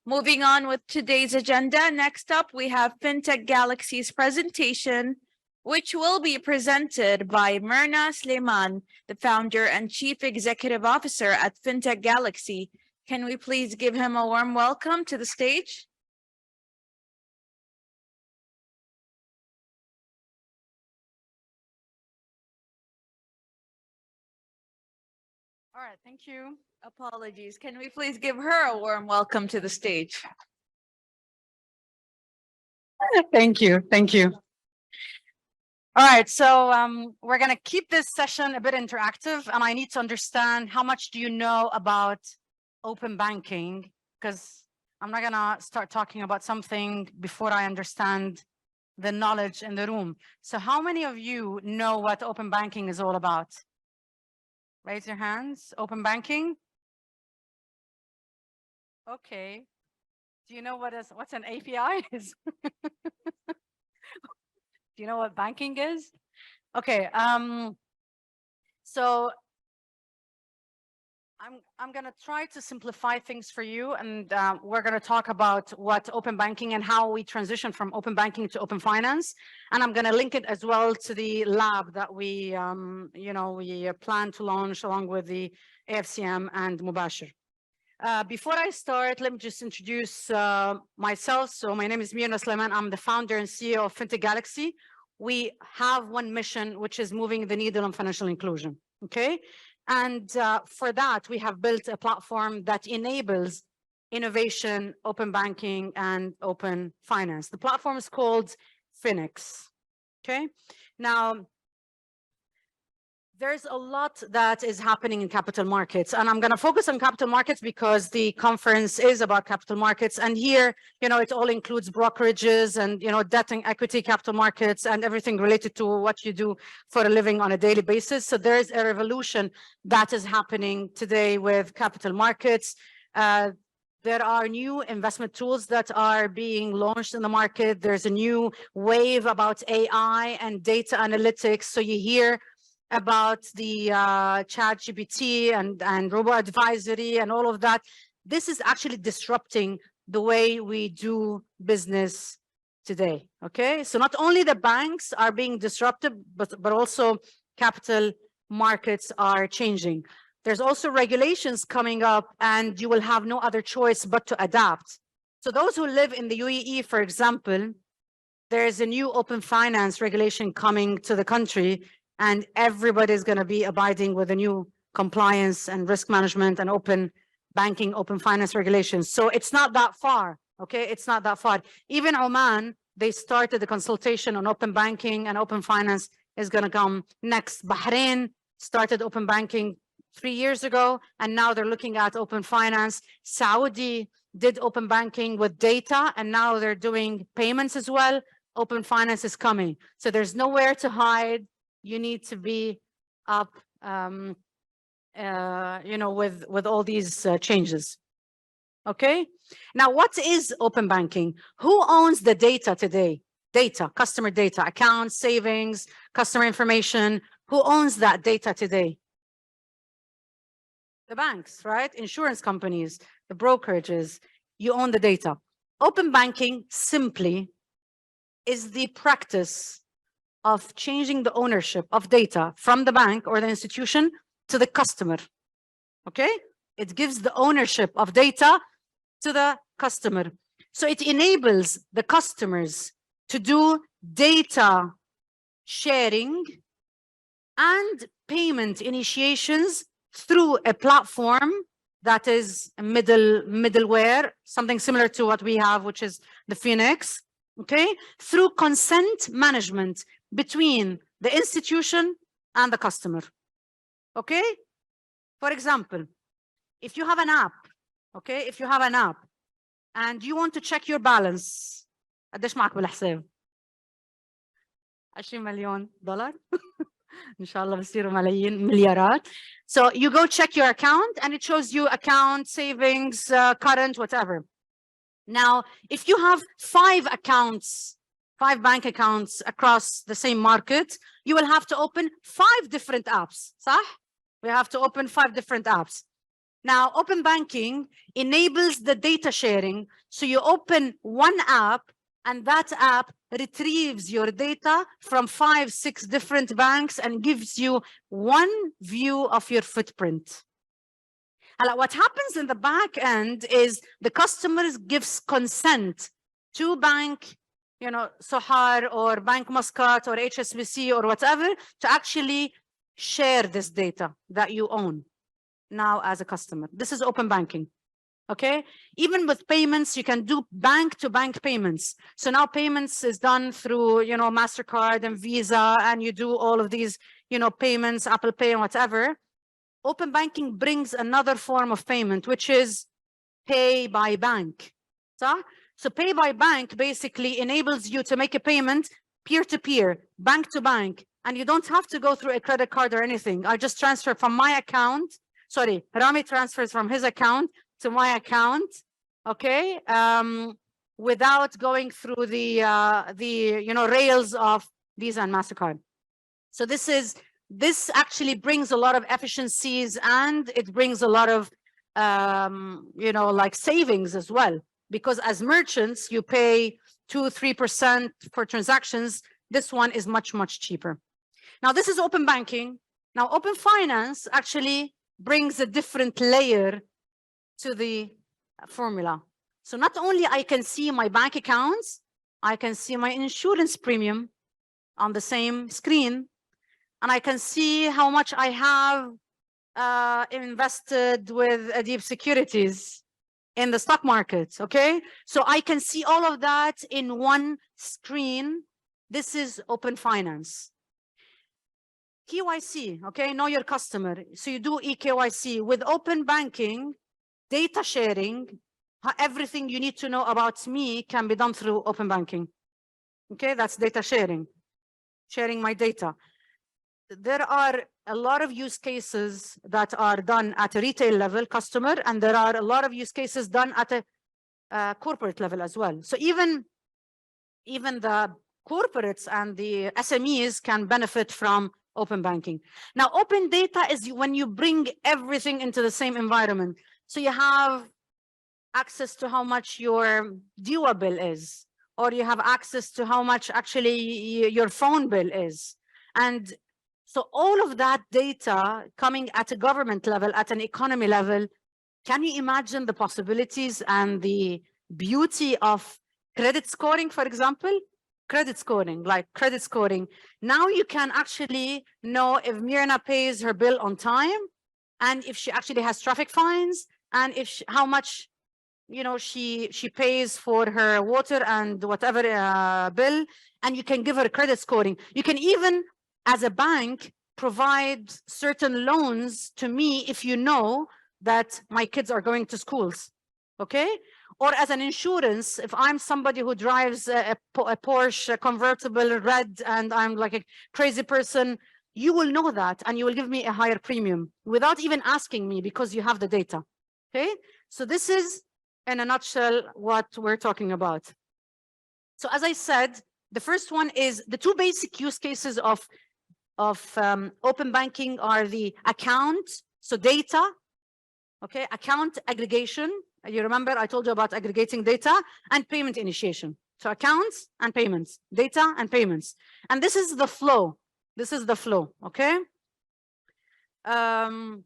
Moving on with today's agenda, next up we have Fintech Galaxy's presentation, which will be presented by Myrna Sleiman, the founder and chief executive officer at Fintech Galaxy. Can we please give him a warm welcome to the stage? All right, thank you. Apologies. Can we please give her a warm welcome to the stage? Thank you. Thank you. All right, so we're going to keep this session a bit interactive, and I need to understand how much do you know about open banking, because I'm not going to start talking about something before I understand the knowledge in the room. So how many of you know what open banking is all about? Raise your hands. Open banking? Okay. Do you know what's an API is? Do you know what banking is? Okay. So I'm going to try to simplify things for you, and we're going to talk about what open banking and how we transition from open banking to open finance. And I'm going to link it as well to the lab that we plan to launch along with the AFCM and Mubashir. Before I start, let me just introduce myself. So my name is Myrna Sleiman. I'm the founder and CEO of Fintech Galaxy. We have one mission, which is moving the needle on financial inclusion. Okay. And for that, we have built a platform that enables innovation, open banking, and open finance. The platform is called Phoenix. Okay. Now, there's a lot that is happening in capital markets, and I'm going to focus on capital markets because the conference is about capital markets. And here, it all includes brokerages and, debt and equity capital markets and everything related to what you do for a living on a daily basis. So there's a revolution that is happening today with capital markets. There are new investment tools that are being launched in the market. There's a new wave about AI and data analytics. So you hear about the ChatGPT and robo-advisory and all of that. This is actually disrupting the way we do business today, okay? So not only the banks are being disrupted, but also capital markets are changing. There's also regulations coming up, and you will have no other choice but to adapt. So those who live in the UAE, for example, there is a new open finance regulation coming to the country, and everybody's going to be abiding with the new compliance and risk management and open banking, open finance regulations. So it's not that far, okay? It's not that far. Even Oman, they started the consultation on open banking, and open finance is going to come next. Bahrain started open banking 3 years ago, and now they're looking at open finance. Saudi did open banking with data, and now they're doing payments as well. Open finance is coming. So there's nowhere to hide. You need to be up, with all these changes. Okay. Now, what is open banking? Who owns the data today? Data, customer data, accounts, savings, customer information. Who owns that data today? The banks, right? Insurance companies, the brokerages. You own the data. Open banking simply is the practice of changing the ownership of data from the bank or the institution to the customer, okay? It gives the ownership of data to the customer. So it enables the customers to do data sharing and payment initiations through a platform that is a middleware, something similar to what we have, which is the Phoenix, okay? Through consent management between the institution and the customer, okay? For example, if you have an app, okay? If you have an app and you want to check your balance, قديش معك بالحساب؟ $20 مليون إن شاء الله بصيروا مليارات. So you go check your account, and it shows you account, savings, current, whatever. Now, if you have 5 bank accounts across the same market, you will have to open 5 different apps, صح? We have to open 5 different apps. Now, open banking enables the data sharing. So you open one app and that app retrieves your data from 5, 6 different banks and gives you one view of your footprint. And what happens in the back end is the customers gives consent to bank, you know, Sohar or Bank Muscat or HSBC or whatever to actually share this data that you own now as a customer. This is open banking. Okay, even with payments, you can do bank-to-bank payments. So now payments is done through, you know, MasterCard and Visa, and you do all of these, you know, payments, Apple Pay and whatever. Open banking brings another form of payment, which is pay by bank. So pay by bank basically enables you to make a payment peer-to-peer, bank-to-bank, and you don't have to go through a credit card or anything. I just transfer from my account. Sorry, Rami transfers from his account to my account, okay, without going through the you know, rails of Visa and MasterCard. So this actually brings a lot of efficiencies, and it brings a lot of you know, like savings as well, because as merchants you pay 2-3% for transactions. This one is much, much cheaper. Now this is open banking. Now open finance actually brings a different layer to the formula. So not only I can see my bank accounts, I can see my insurance premium on the same screen, and I can see how much I have invested with Adib Securities in the stock market, okay? So I can see all of that in one screen. This is open finance. KYC, okay, know your customer. So you do eKYC. With open banking, data sharing, everything you need to know about me can be done through open banking. Okay, that's data sharing, sharing my data. There are a lot of use cases that are done at a retail level, customer, and there are a lot of use cases done at a corporate level as well. So even the corporates and the SMEs can benefit from open banking. Now, open data is when you bring everything into the same environment. So you have access to how much your DUA bill is, or you have access to how much actually your phone bill is. And so all of that data coming at a government level, at an economy level, can you imagine the possibilities and the beauty of credit scoring, for example? Credit scoring, like credit scoring. Now you can actually know if Mirna pays her bill on time, and if she actually has traffic fines, and if how much, you know, she pays for her water and whatever bill, and you can give her credit scoring. You can even, as a bank, provide certain loans to me if you know that my kids are going to schools, okay? Or as an insurance, if I'm somebody who drives a Porsche convertible red and I'm like a crazy person, you will know that and you will give me a higher premium without even asking me, because you have the data, okay? So this is, in a nutshell, what we're talking about. So as I said, the first one is the two basic use cases of open banking are the account, so data, okay, account aggregation. You remember I told you about aggregating data, and payment initiation. So accounts and payments, data and payments. And this is the flow. This is the flow, okay? Now,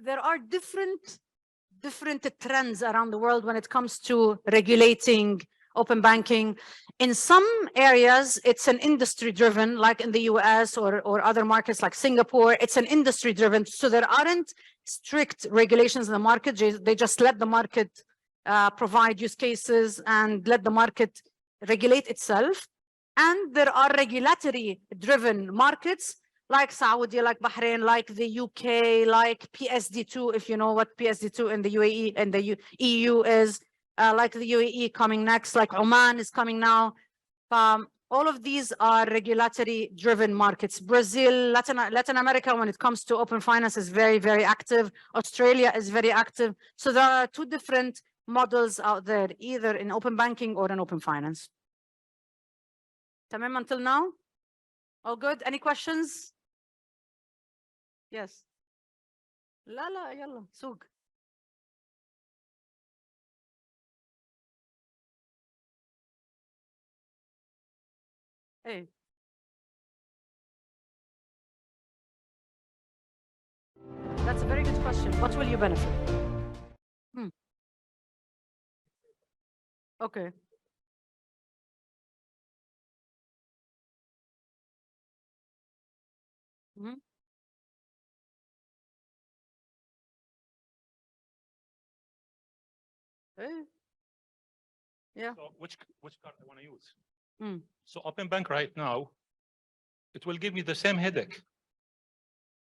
there are different trends around the world when it comes to regulating open banking. In some areas, it's an industry driven, like in the US or other markets like Singapore, it's an industry driven. So there aren't strict regulations in the market. They just let the market provide use cases and let the market regulate itself. And there are regulatory driven markets like Saudi, like Bahrain, like the UK, like PSD2, if you know what PSD2 in the UAE and the EU is, like the UAE coming next, like Oman is coming now. All of these are regulatory driven markets. Brazil, Latin America, when it comes to open finance, is very, very active. Australia is very active. So there are two different models out there, either in open banking or in open finance. Tamam until now? All good? Any questions? Yes. لا لا يلا سوق. ايه. That's a very good question. What will you benefit? Okay. Hey. Yeah. So which card I want to use? Mm. So open bank right now, it will give me the same headache.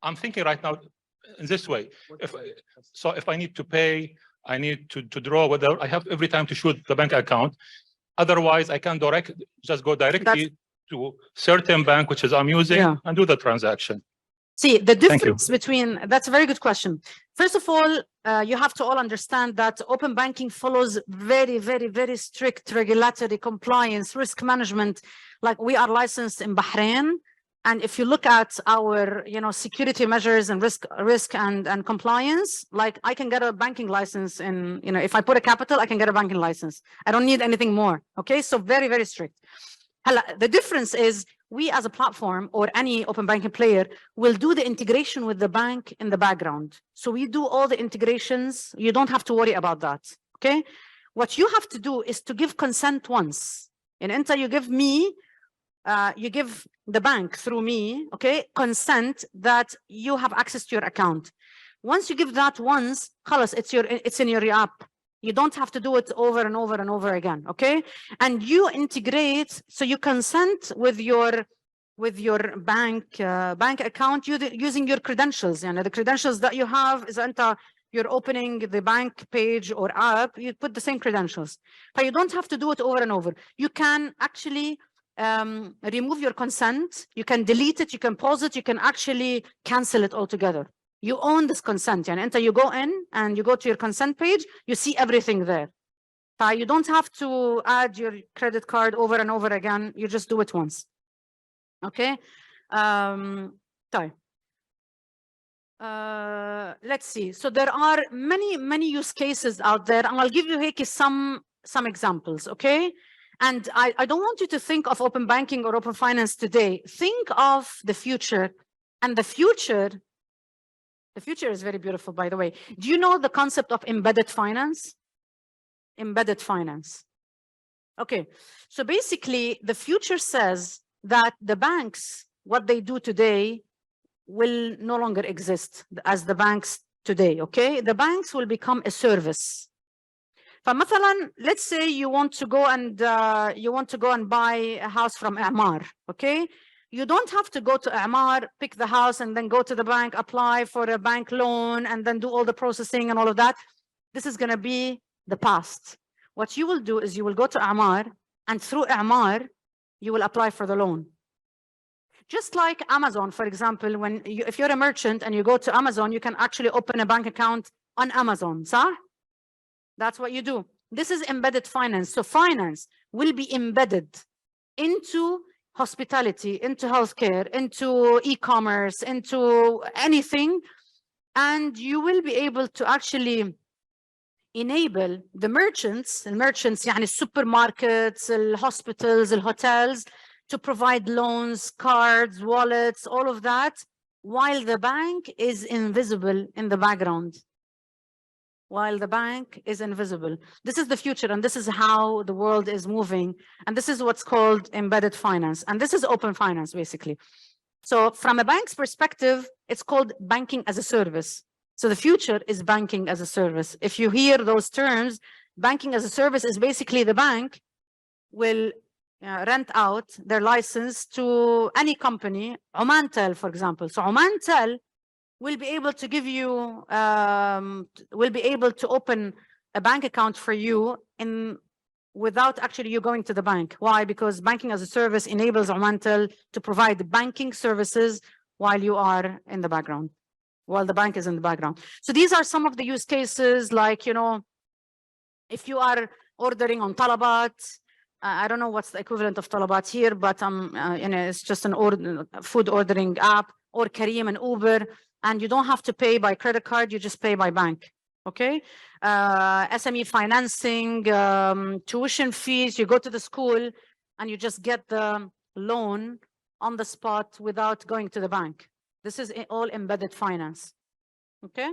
I'm thinking right now in this way. If I need to pay, I need to draw, whether I have every time to shoot the bank account. Otherwise, I can just go directly to certain bank, which is I'm using, and do the transaction. See, the difference between, that's a very good question. First of all, you have to all understand that open banking follows very, very, very strict regulatory compliance, risk management. Like we are licensed in Bahrain. And if you look at our, security measures and risk and compliance, like I can get a banking license in, if I put a capital, I can get a banking license. I don't need anything more. Okay, so very, very strict. The difference is we as a platform or any open banking player will do the integration with the bank in the background. So we do all the integrations. You don't have to worry about that. Okay, what you have to do is to give consent once. In Inta, you give me, you give the bank through me, okay, consent that you have access to your account. Once you give that once, it's in your app. You don't have to do it over and over and over again, okay? And you integrate, so you consent with your bank account using your credentials. And the credentials that you have is you're opening the bank page or app, you put the same credentials. But you don't have to do it over and over. You can actually remove your consent, you can delete it, you can pause it, you can actually cancel it altogether. You own this consent. And you go in and you go to your consent page, you see everything there. You don't have to add your credit card over and over again. You just do it once. Okay. Let's see. So there are many use cases out there, and I'll give you some examples. Okay. And I don't want you to think of open banking or open finance today. Think of the future. And the future is very beautiful, by the way. Do you know the concept of embedded finance? Embedded finance. Okay, so basically the future says that the banks, what they do today will no longer exist as the banks today, okay? The banks will become a service. فمثلا, let's say you want to go and buy a house from A'mar, okay? You don't have to go to A'mar, pick the house, and then go to the bank, apply for a bank loan, and then do all the processing and all of that. This is going to be the past. What you will do is you will go to A'mar, and through A'mar, you will apply for the loan. Just like Amazon, for example, if you're a merchant and you go to Amazon, you can actually open a bank account on Amazon. صح? That's what you do. This is embedded finance. So finance will be embedded into hospitality, into healthcare, into e-commerce, into anything. And you will be able to actually enable the merchants, يعني supermarkets, hospitals, hotels, to provide loans, cards, wallets, all of that, while the bank is invisible in the background. While the bank is invisible. This is the future, and this is how the world is moving. And this is what's called embedded finance. And this is open finance, basically. So from a bank's perspective, it's called banking as a service. So the future is banking as a service. If you hear those terms, banking as a service is basically the bank will rent out their license to any company, Omantel, for example. So Omantel will be able to give you, will be able to open a bank account for you without actually you going to the bank. Why? Because banking as a service enables Omantel to provide banking services while you are in the background, while the bank is in the background. So these are some of the use cases, like, if you are ordering on Talabat, I don't know what's the equivalent of Talabat here, but it's just an food ordering app, or Careem and Uber. and you don't have to pay by credit card, you just pay by bank. Okay, SME financing, tuition fees, you go to the school and you just get the loan on the spot without going to the bank. This is all embedded finance. Okay.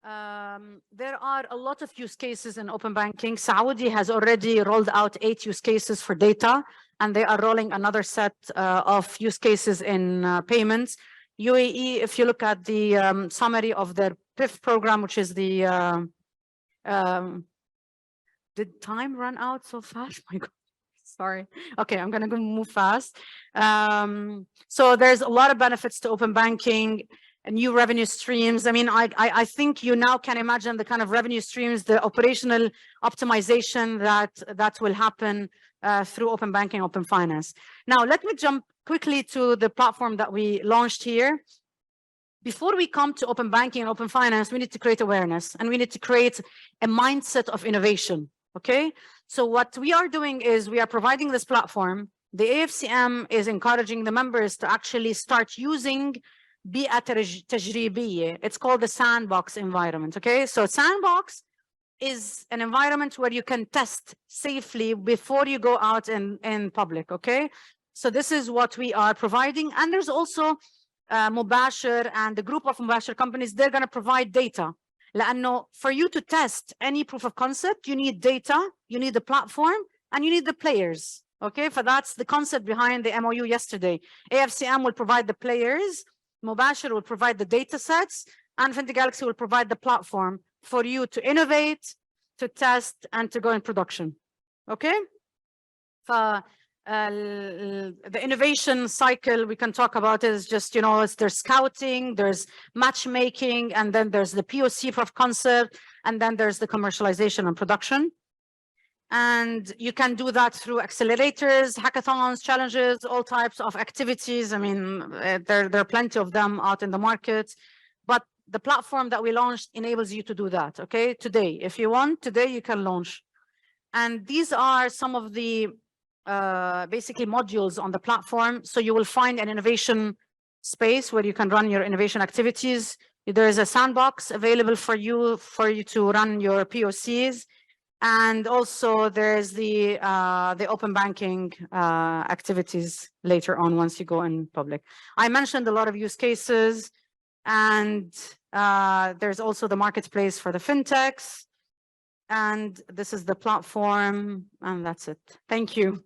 There are a lot of use cases in open banking. Saudi has already rolled out 8 use cases for data, and they are rolling another set of use cases in payments. UAE, if you look at the summary of their PIF program, which is the did time run out so fast? My God, sorry. Okay, I'm gonna go move fast. So there's a lot of benefits to open banking and new revenue streams. I mean, I think you now can imagine the kind of revenue streams, the operational optimization that will happen through open banking, open finance. Now, let me jump quickly to the platform that we launched here. Before we come to open banking and open finance, we need to create awareness, and we need to create a mindset of innovation. Okay, so what we are doing is we are providing this platform. The AFCM is encouraging the members to actually start using بيئة تجريبية. It's called the sandbox environment. Okay, so sandbox is an environment where you can test safely before you go out in public. Okay, so this is what we are providing, and there's also Mubashir and the group of Mubashir companies. They're going to provide data. لأنه for you to test any proof of concept, you need data, you need the platform, and you need the players. Okay, so that's the concept behind the MOU yesterday. AFCM will provide the players, Mubashir will provide the data sets, and Fintech Galaxy will provide the platform for you to innovate, to test, and to go in production. Okay, the innovation cycle we can talk about is just, you know, there's scouting, there's matchmaking, and then there's the POC, proof of concept, and then there's the commercialization and production. And you can do that through accelerators, hackathons, challenges, all types of activities. I mean, there are plenty of them out in the market, but the platform that we launched enables you to do that. Okay, today, if you want, today you can launch. And these are some of the basically modules on the platform. So you will find an innovation space where you can run your innovation activities. There is a sandbox available for you to run your POCs. And also there's the open banking activities later on once you go in public. I mentioned a lot of use cases, and there's also the marketplace for the fintechs. And this is the platform, and that's it. Thank you.